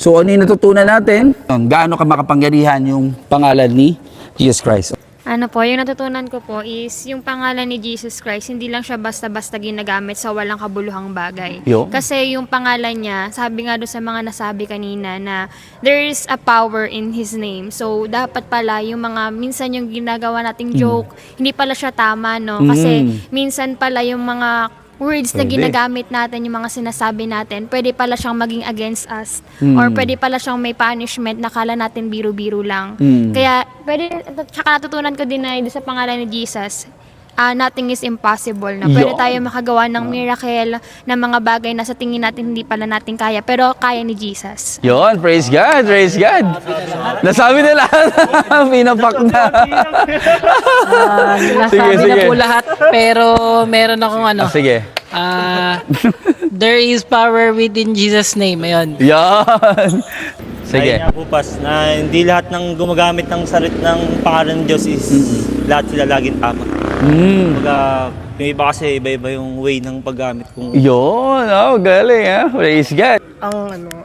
So ano yung natutunan natin? Gaano ka makapangyarihan yung pangalan ni Jesus Christ? Ano po, yung natutunan ko po is yung pangalan ni Jesus Christ, hindi lang siya basta-basta ginagamit sa walang kabuluhang bagay. Yo. Kasi yung pangalan niya, sabi nga doon sa mga nasabi kanina na there is a power in His name. So, dapat pala yung mga minsan yung ginagawa nating joke, hindi pala siya tama, no? Kasi minsan pala yung mga words na Pwede. ginagamit natin, yung mga sinasabi natin, pwede pala siyang maging against us. Or pwede pala siyang may punishment na kala natin biro-biro lang. Kaya, pwede, tsaka natutunan ko din na sa pangalan ni Jesus, nothing is impossible. Na pwede Yun. tayo makagawa ng miracle, ng mga bagay na sa tingin natin hindi pala natin kaya, pero kaya ni Jesus. Yon, praise God, praise God. Nasabi na lahat. Pinapak na. Nasabi na po lahat, pero meron akong ano. Sige. There is power within Jesus' name. Ayun. Yan. Sige. Ayun nga po, Pas, na hindi lahat ng gumagamit ng salit ng pangalan ng Diyos is lahat sila laging tama. Kumbaga, yung iba kasi iba-iba yung way ng paggamit kung Yon, oh, galing ha. Praise God.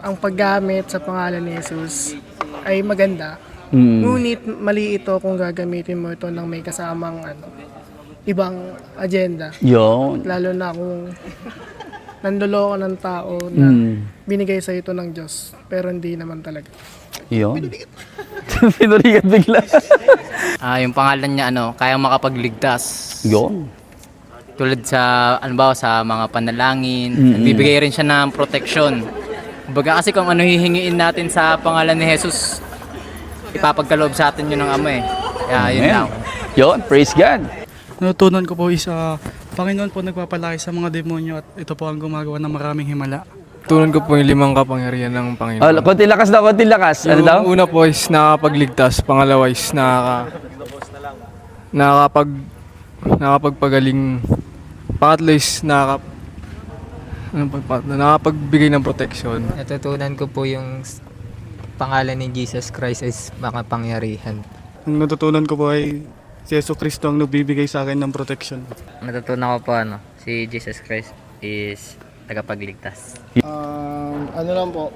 Ang paggamit sa pangalan ni Jesus ay maganda. Ngunit mali ito kung gagamitin mo ito ng may kasamang ibang agenda. Yon. Lalo na kung nandoloko ng tao na binigay sa ito ng Diyos, pero hindi naman talaga. Yon. Pinurigat bigla. Yung pangalan niya kayang makapagligtas. Yon. Tulad sa sa mga panalangin, nagbibigay rin siya ng protection. Kumbaga kasi kung ano hihingiin natin sa pangalan ni Jesus, ipapagkaloob sa atin yun ng Ama eh. Kaya yun lang. Yon, praise God. Natutunan ko po is Panginoon po nagpapalaki sa mga demonyo at ito po ang gumagawa ng maraming himala. Tunan ko po yung 5 kapangyarihan ng Panginoon. Konti lakas daw, konti lakas. Ano daw? Yung una po is nakakapagligtas, pangalawa is nakakapagpagaling, pangatlo is nakakapagbigay ng proteksyon. Natutunan ko po yung pangalan ni Jesus Christ is makapangyarihan. Ang natutunan ko po ay si Yesu Cristo ang nagbibigay sa akin ng proteksyon. Natutunan ko po si Jesus Christ is tagapagligtas. Ano lang po,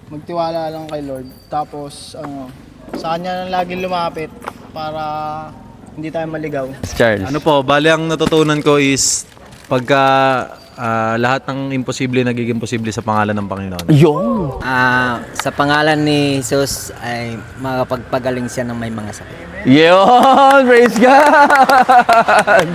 magtiwala lang kay Lord. Tapos, sa Kanya lang lagi lumapit para hindi tayo maligaw. Charles. Ano po, bali ang natutunan ko is pagka lahat ng imposible nagiging posible sa pangalan ng Panginoon. Yon. Sa pangalan ni Jesus ay makapagpagaling siya ng may mga sakit. Yon, praise God.